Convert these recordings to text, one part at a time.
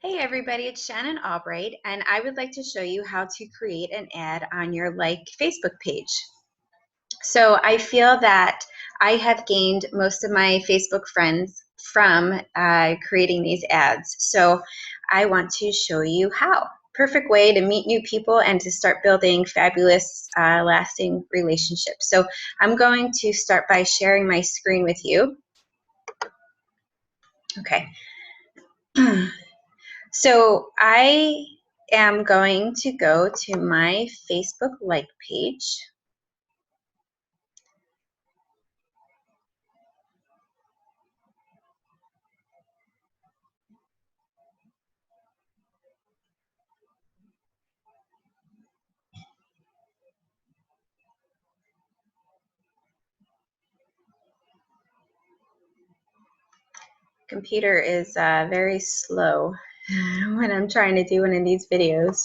Hey everybody, it's Shannon Albright, and I would like to show you how to create an ad on your Facebook page. So I feel that I have gained most of my Facebook friends from creating these ads. So I want to show you how. Perfect way to meet new people and to start building fabulous, lasting relationships. So I'm going to start by sharing my screen with you. Okay. So I am going to go to my Facebook like page. Computer is very slow when I'm trying to do one of these videos.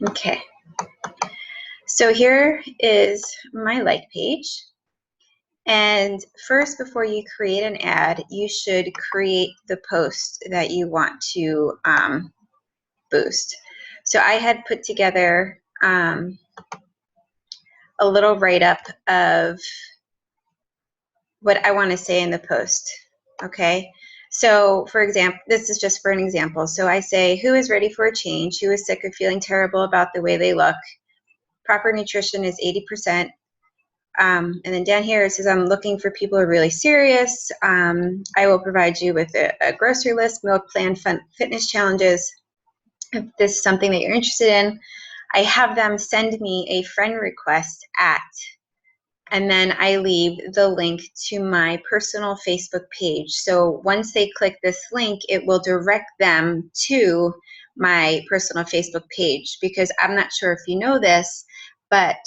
Okay, so here is my like page. And first, before you create an ad, you should create the post that you want to boost. So I had put together a little write-up of what I want to say in the post, okay? So for example, this is just for an example. So I say, who is ready for a change? Who is sick or feeling terrible about the way they look? Proper nutrition is 80%. And then down here it says, I'm looking for people who are really serious. I will provide you with a grocery list, meal plan, fitness challenges. If this is something that you're interested in, I have them send me a friend request at, and then I leave the link to my personal Facebook page. So once they click this link, it will direct them to my personal Facebook page, because I'm not sure if you know this, but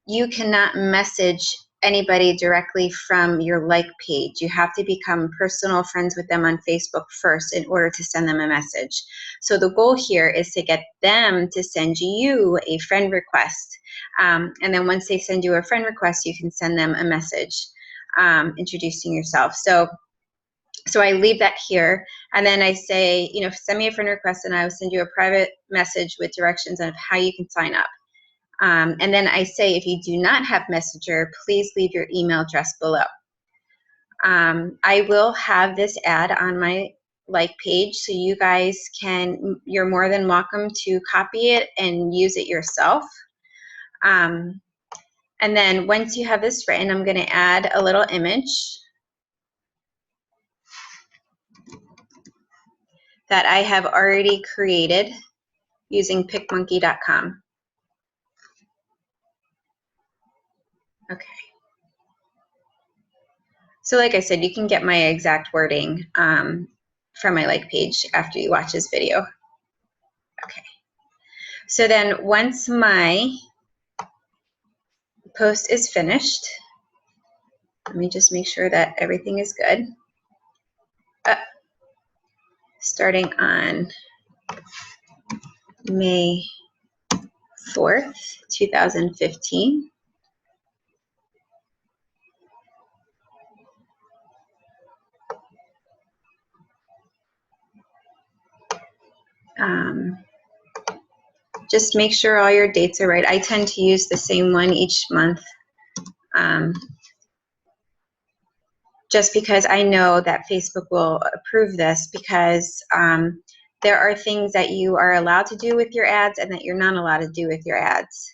you cannot message anybody directly from your like page. You have to become personal friends with them on Facebook first in order to send them a message. So the goal here is to get them to send you a friend request. And then once they send you a friend request, you can send them a message introducing yourself. So I leave that here, and then I say, send me a friend request and I will send you a private message with directions on how you can sign up. And then I say, if you do not have Messenger, please leave your email address below. I will have this ad on my like page, so you guys you're more than welcome to copy it and use it yourself. And then once you have this written, I'm going to add a little image that I have already created using PicMonkey.com. Okay. So like I said, you can get my exact wording from my like page after you watch this video. Okay. So then once my post is finished, let me just make sure that everything is good. Starting on May 4th, 2015. Just make sure all your dates are right. I tend to use the same one each month, just because I know that Facebook will approve this, because there are things that you are allowed to do with your ads and that you're not allowed to do with your ads.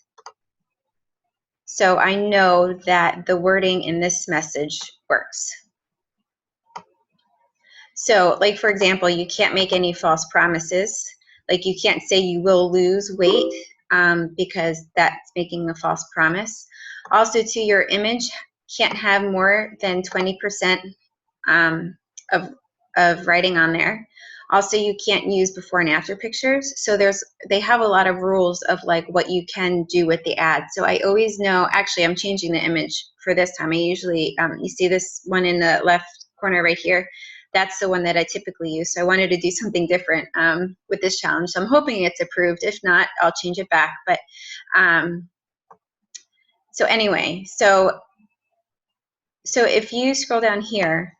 So I know that the wording in this message works. So like, for example, you can't make any false promises. Like, you can't say you will lose weight because that's making a false promise. Also, to your image can't have more than 20% of writing on there. Also, you can't use before and after pictures. So they have a lot of rules of like what you can do with the ad. So I always know, actually I'm changing the image for this time. I usually, you see this one in the left corner right here? That's the one that I typically use. So I wanted to do something different with this challenge. So I'm hoping it's approved. If not, I'll change it back. But so anyway, so if you scroll down here,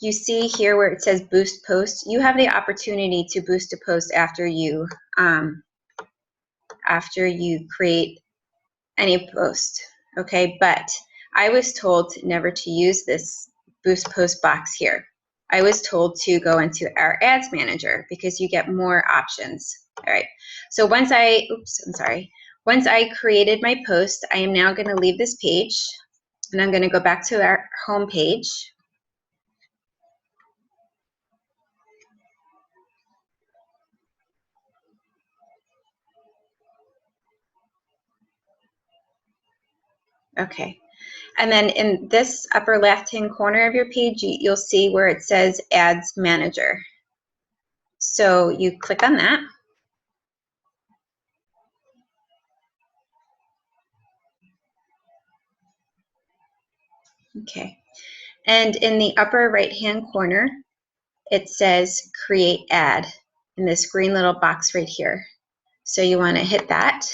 you see here where it says boost post. You have the opportunity to boost a post after you create any post, okay? But I was told never to use this boost post box here. I was told to go into our ads manager because you get more options. All right. So once I created my post, I am now going to leave this page and I'm going to go back to our home page. Okay. And then in this upper left-hand corner of your page, you'll see where it says Ads Manager. So you click on that. Okay. And in the upper right-hand corner, it says Create Ad in this green little box right here. So you want to hit that.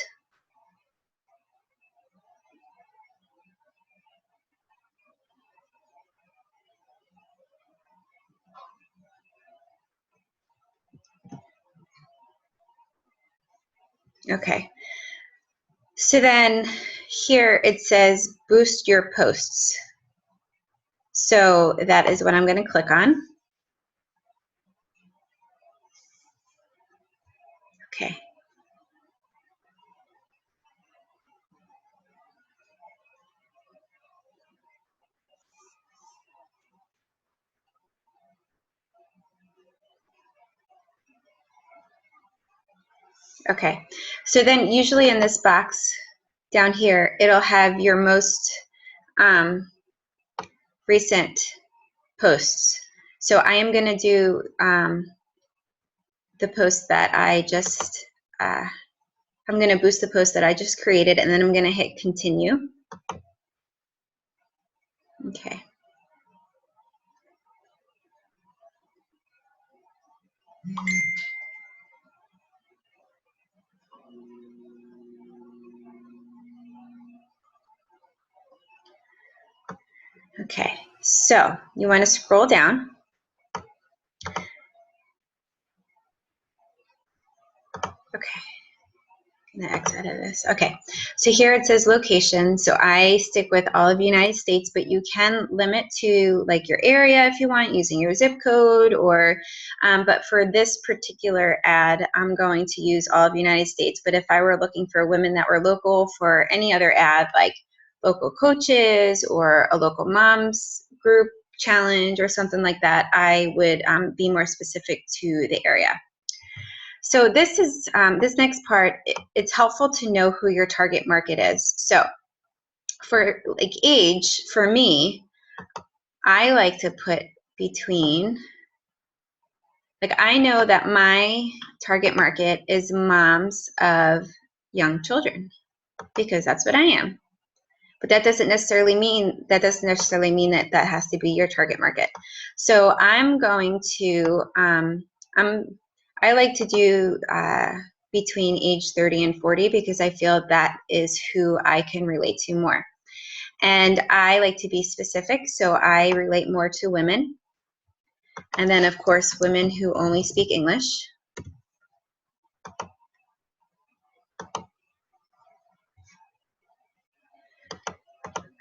Okay. So then here it says Boost Your Posts. So that is what I'm going to click on. Okay. Okay. So then usually in this box down here, it'll have your most recent posts. So I am going to do the post that I just, I'm going to boost the post that I just created, and then I'm going to hit continue. Okay. Okay, so you want to scroll down. Okay, I'm gonna X out of this. Okay, so here it says location. So I stick with all of the United States, but you can limit to like your area if you want, using your zip code or, but for this particular ad, I'm going to use all of the United States. But if I were looking for women that were local for any other ad, like local coaches or a local moms group challenge or something like that, I would be more specific to the area. So this is this next part, it's helpful to know who your target market is. So for like age, for me, I like to put between, like I know that my target market is moms of young children because that's what I am. But that doesn't necessarily mean that that has to be your target market. So I'm going to I like to do between age 30 and 40 because I feel that is who I can relate to more. And I like to be specific, so I relate more to women. And then, of course, women who only speak English.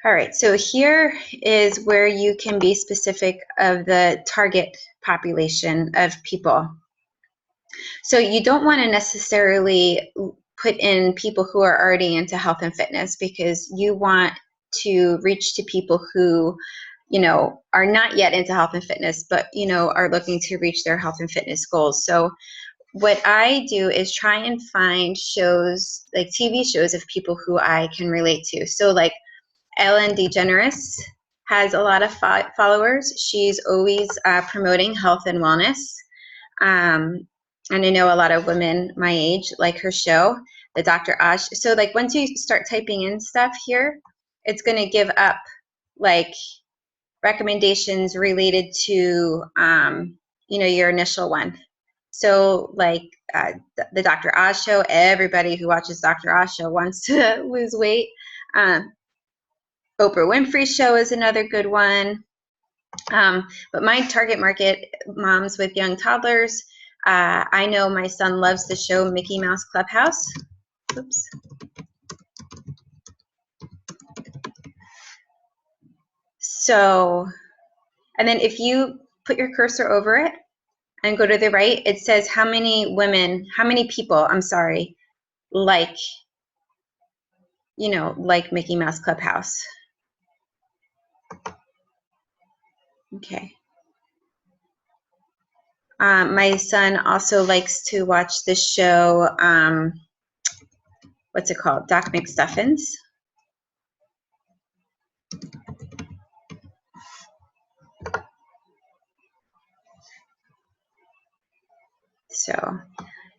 All right, so here is where you can be specific of the target population of people. So you don't want to necessarily put in people who are already into health and fitness because you want to reach to people who, you know, are not yet into health and fitness, but, you know, are looking to reach their health and fitness goals. So what I do is try and find shows, like TV shows of people who I can relate to. So like Ellen DeGeneres has a lot of followers. She's always promoting health and wellness. And I know a lot of women my age like her show, the Dr. Osh. So like once you start typing in stuff here, it's going to give up like recommendations related to, you know, your initial one. So like the Dr. Oz show, everybody who watches Dr. Oz show wants to lose weight. Oprah Winfrey show is another good one. But my target market, moms with young toddlers. I know my son loves the show Mickey Mouse Clubhouse. Oops. So, and then if you put your cursor over it and go to the right, it says how many women, how many people, I'm sorry, like, you know, like Mickey Mouse Clubhouse. Okay. My son also likes to watch the show, what's it called? Doc McStuffins. So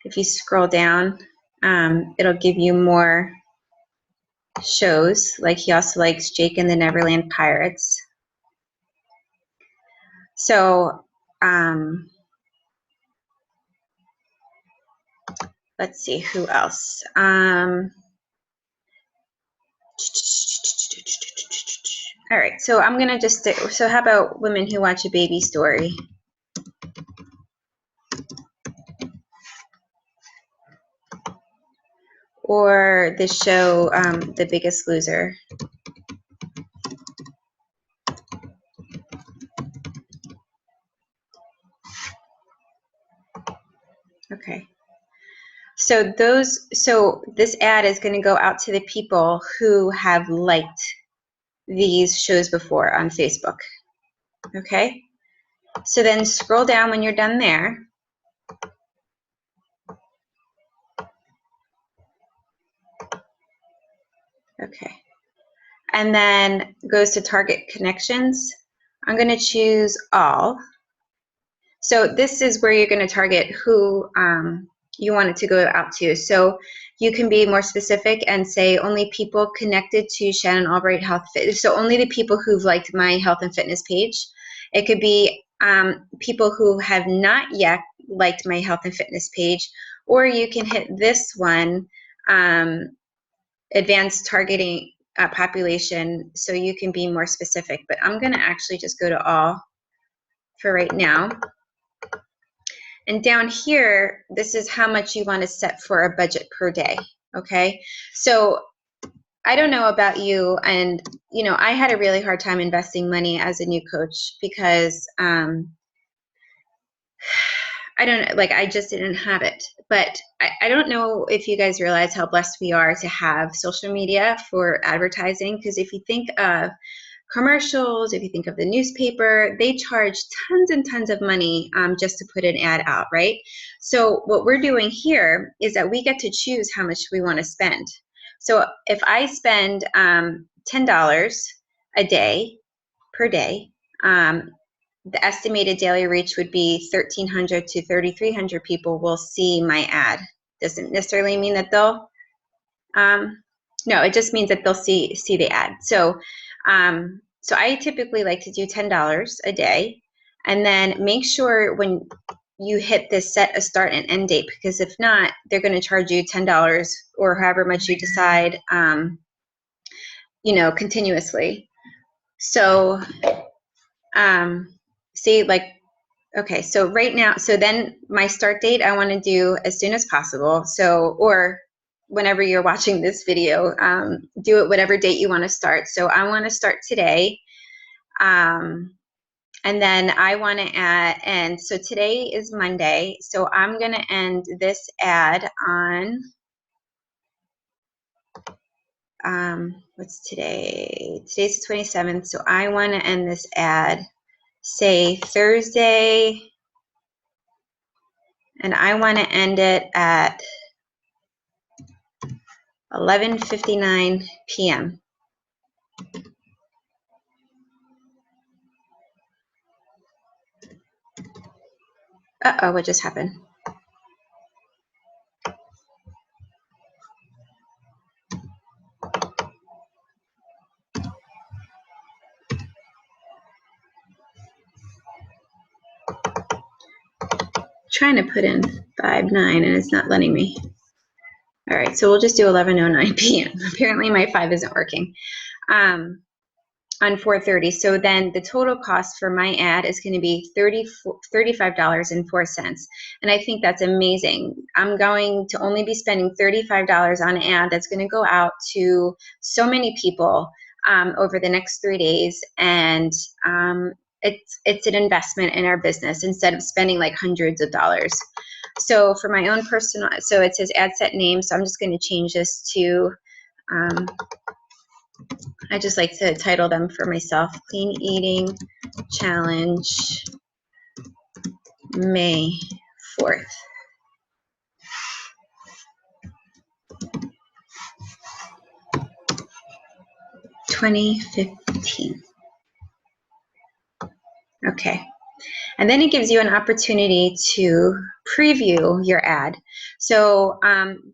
if you scroll down, it'll give you more shows. Like he also likes Jake and the Neverland Pirates. So let's see, who else? All right, so I'm gonna just stick, so how about women who watch A Baby Story? Or the show, The Biggest Loser. Okay. So this ad is going to go out to the people who have liked these shows before on Facebook. Okay. So then scroll down when you're done there. Okay. And then goes to target connections. I'm going to choose all. So this is where you're going to target who you want it to go out to. So you can be more specific and say only people connected to Shannon Albright Health Fitness. So only the people who've liked my health and fitness page. It could be people who have not yet liked my health and fitness page, or you can hit this one, advanced targeting population, so you can be more specific. But I'm going to actually just go to all for right now. And down here, this is how much you want to set for a budget per day, okay? So I don't know about you, and you know, I had a really hard time investing money as a new coach because I don't, like, I just didn't have it. But I don't know if you guys realize how blessed we are to have social media for advertising, because if you think of commercials, if you think of the newspaper, they charge tons and tons of money just to put an ad out, right? So what we're doing here is that we get to choose how much we want to spend. So if I spend $10 a day per day, the estimated daily reach would be 1,300 to 3,300 people will see my ad. Doesn't necessarily mean that they'll, no, it just means that they'll see the ad. So so I typically like to do $10 a day, and then make sure when you hit this set a start and end date, because if not, they're going to charge you $10 or however much you decide, you know, continuously. So see, like, okay, so right now, so then my start date I want to do as soon as possible. So, or whenever you're watching this video, do it whatever date you want to start. So I want to start today. And then I want to add, and so today is Monday. So I'm going to end this ad on, what's today? Today's the 27th. So I want to end this ad, say Thursday, and I want to end it at 11:59 p.m. Uh-oh, what just happened? Trying to put in 5-9 and it's not letting me. All right, so we'll just do 11:09 p.m. Apparently my 5 isn't working on 4:30. So then the total cost for my ad is going to be $35.04. And I think that's amazing. I'm going to only be spending $35 on an ad that's going to go out to so many people over the next 3 days. And it's an investment in our business instead of spending like hundreds of dollars. So for my own personal, so it says ad set name. So I'm just going to change this to, I just like to title them for myself, Clean Eating Challenge, May 4th. (2015). Okay. And then it gives you an opportunity to preview your ad. So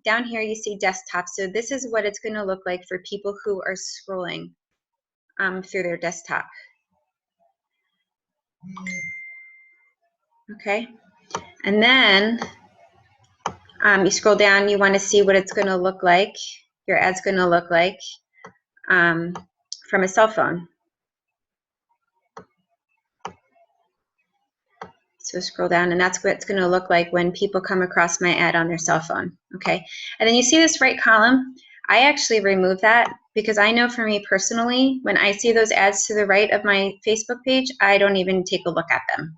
down here you see desktop. So this is what it's going to look like for people who are scrolling through their desktop. Okay. And then you scroll down, you want to see what it's going to look like, your ad's going to look like from a cell phone. So scroll down, and that's what it's going to look like when people come across my ad on their cell phone. Okay, and then you see this right column. I actually remove that because I know for me personally, when I see those ads to the right of my Facebook page, I don't even take a look at them.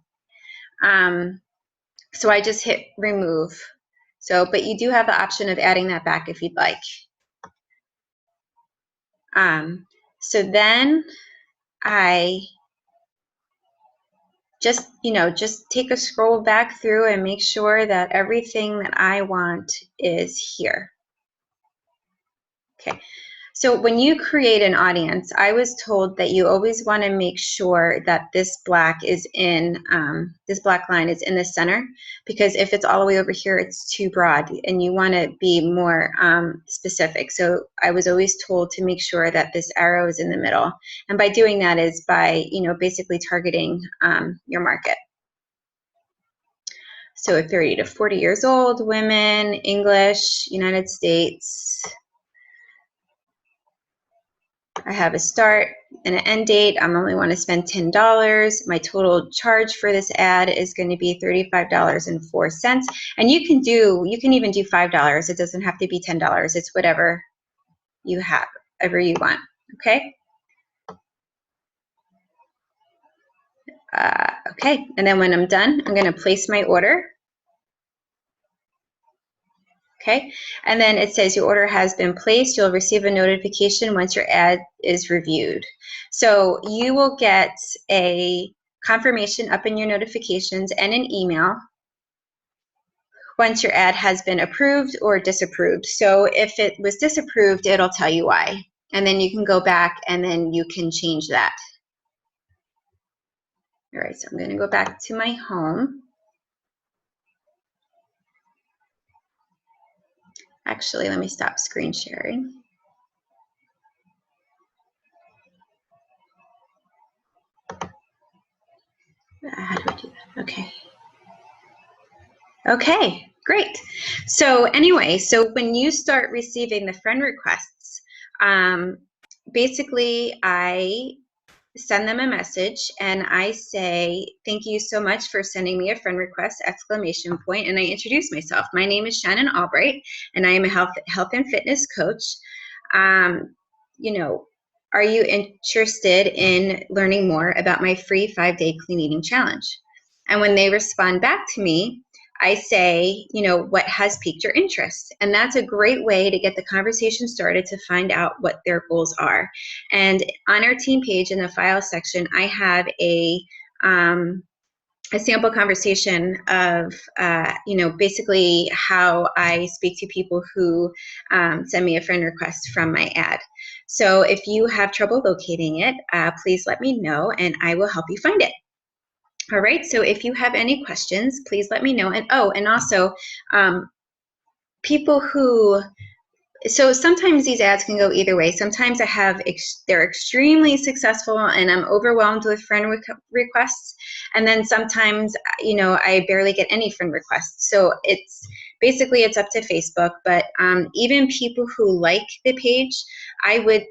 So I just hit remove. So, but you do have the option of adding that back if you'd like. So then I just take a scroll back through and make sure that everything that I want is here. Okay, so when you create an audience, I was told that you always want to make sure that this black is in, this black line is in the center, because if it's all the way over here, it's too broad and you want to be more specific. So I was always told to make sure that this arrow is in the middle. And by doing that is by, basically targeting your market. So 30 to 40 years old, women, English, United States. I have a start and an end date. I'm only want to spend $10. My total charge for this ad is going to be $35.04. And you can even do $5. It doesn't have to be $10. It's whatever you have, whatever you want. Okay. Okay. And then when I'm done, I'm going to place my order. Okay, and then it says your order has been placed. You'll receive a notification once your ad is reviewed. So you will get a confirmation up in your notifications and an email once your ad has been approved or disapproved. So if it was disapproved, it'll tell you why. And then you can go back and then you can change that. All right, so I'm going to go back to my home. Actually, let me stop screen sharing. How do I do that? Okay. Okay, great. So anyway, so when you start receiving the friend requests, basically I send them a message and I say, thank you so much for sending me a friend request, ! And I introduce myself. My name is Shannon Albright and I am a health and fitness coach. Are you interested in learning more about my free 5-day clean eating challenge? And when they respond back to me, I say, what has piqued your interest? And that's a great way to get the conversation started to find out what their goals are. And on our team page in the file section, I have a a sample conversation of, basically how I speak to people who send me a friend request from my ad. So if you have trouble locating it, please let me know and I will help you find it. All right, so if you have any questions, please let me know. And also, people who, so sometimes these ads can go either way. Sometimes they're extremely successful and I'm overwhelmed with friend requests. And then sometimes, I barely get any friend requests. So it's up to Facebook, but even people who like the page, I would,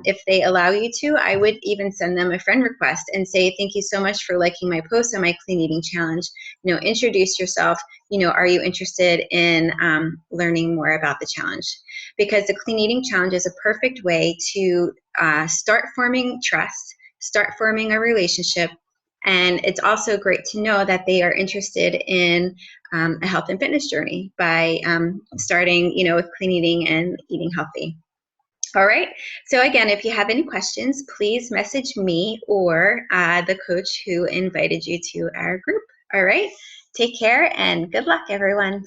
if they allow you to, I would even send them a friend request and say, thank you so much for liking my post on my clean eating challenge. Introduce yourself. Are you interested in learning more about the challenge? Because the clean eating challenge is a perfect way to start forming trust, start forming a relationship. And it's also great to know that they are interested in a health and fitness journey by starting, with clean eating and eating healthy. All right. So again, if you have any questions, please message me or the coach who invited you to our group. All right. Take care and good luck, everyone.